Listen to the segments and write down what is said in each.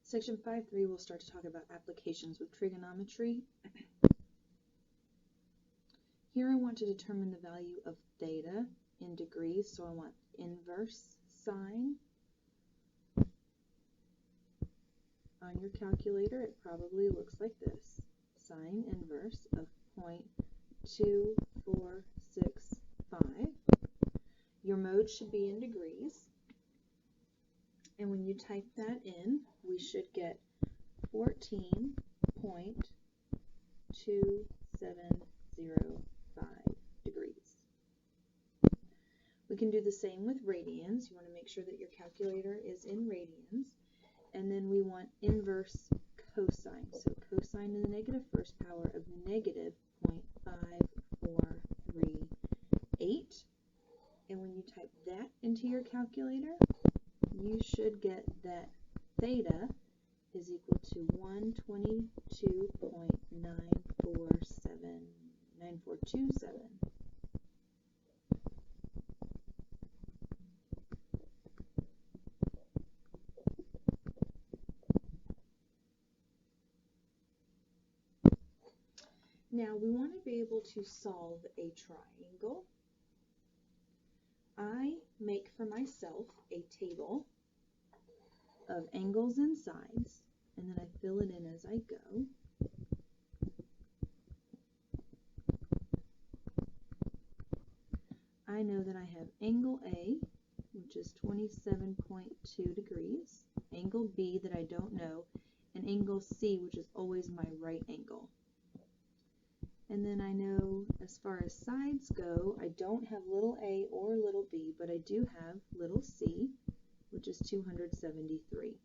Section 5.3 we'll start to talk about applications with trigonometry. Here I want to determine the value of theta in degrees, so I want inverse sine. On your calculator it probably looks like this. Sine inverse of 0.2465. Your mode should be in degrees. And when you type that in, we should get 14.2705 degrees. We can do the same with radians. You want to make sure that your calculator is in radians. And then we want inverse cosine. So cosine to the negative first power of negative 0.5438. And when you type that into your calculator, you should get that theta is equal to 122.9427. Now we want to be able to solve a triangle. I make for myself a table of angles and sides, and then I fill it in as I go. I know that I have angle A, which is 27.2 degrees, angle B that I don't know, and angle C, which is always my right angle. And then I know as far as sides go, I don't have little a or little b, but I do have little c, which is 273.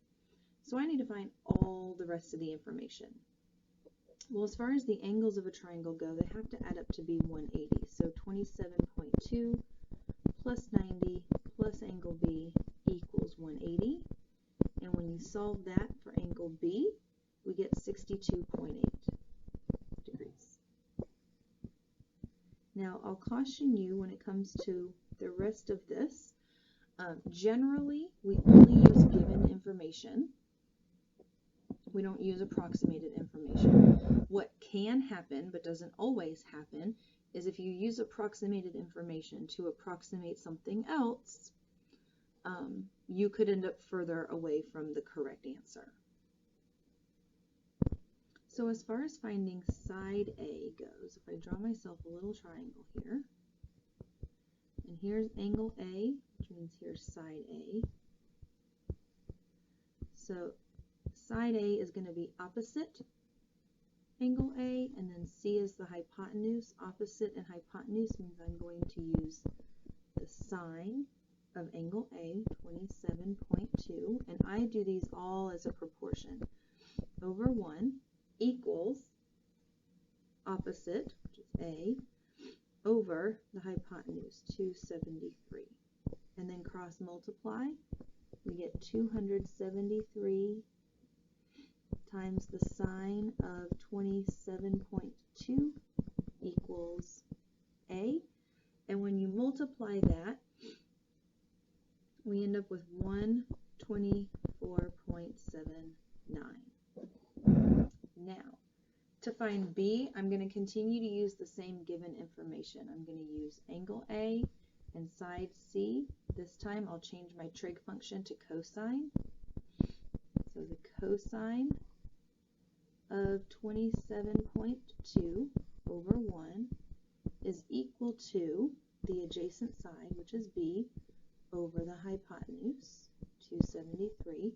So I need to find all the rest of the information. Well, as far as the angles of a triangle go, they have to add up to be 180. So 27.2 plus 90 plus angle b equals 180. And when you solve that for angle b, we get 62.8 degrees. Now, I'll caution you when it comes to the rest of this. Generally, we only use given information. We don't use approximated information. What can happen, but doesn't always happen, is if you use approximated information to approximate something else, you could end up further away from the correct answer. So as far as finding side A goes, if I draw myself a little triangle here, and here's angle A, which means here's side A. So side A is going to be opposite angle A, and then C is the hypotenuse. Opposite and hypotenuse means I'm going to use the sine of angle A, 27.2, and I do these all as a proportion, over 1 equals opposite, which is A, over the hypotenuse, 273. And then cross multiply, we get 273 times the sine of 27.2 equals A. And when you multiply that, we end up with 124.79. Now, to find B, I'm going to continue to use the same given information. I'm going to use angle A and side C. This time I'll change my trig function to cosine. So the cosine of 27.2 over 1 is equal to the adjacent side, which is B, over the hypotenuse, 273.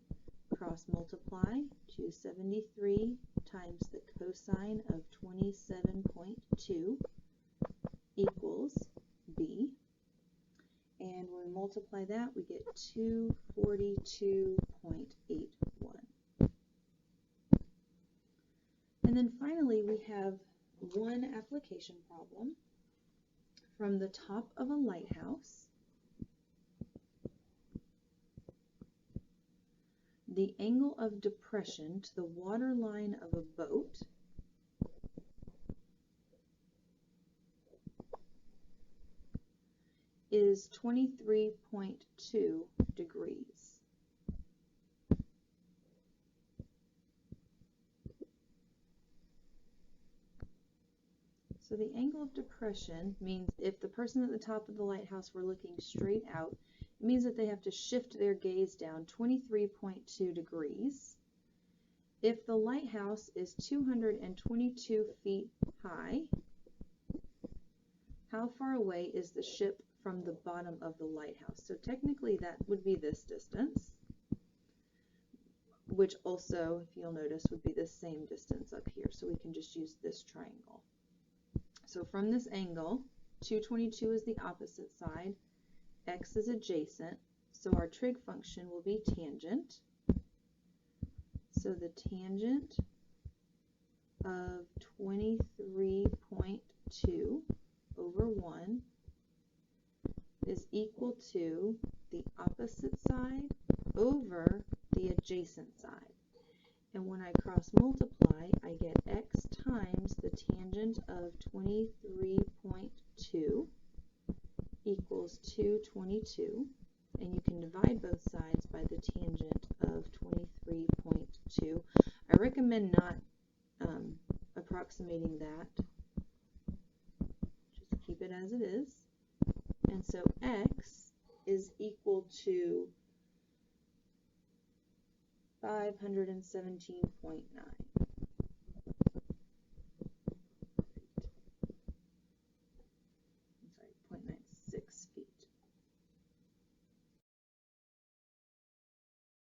Cross multiply, 273 times the cosine of 27.2 equals B. And when we multiply that, we get 242.81. And then finally, we have one application problem from the top of a lighthouse. The angle of depression to the water line of a boat is 23.2 degrees. depression means if the person at the top of the lighthouse were looking straight out, it means that they have to shift their gaze down 23.2 degrees. If the lighthouse is 222 feet high, how far away is the ship from the bottom of the lighthouse? So technically that would be this distance, which also, if you'll notice, would be the same distance up here. So we can just use this triangle. So from this angle, 222 is the opposite side, x is adjacent, so our trig function will be tangent. So the tangent of 23.2 over 1 is equal to the opposite side over the adjacent side. And when I cross multiply, I get x times the tangent of 23.2 equals 222. And you can divide both sides by the tangent of 23.2. I recommend not approximating that. Just keep it as it is. And so x is equal to 517.9.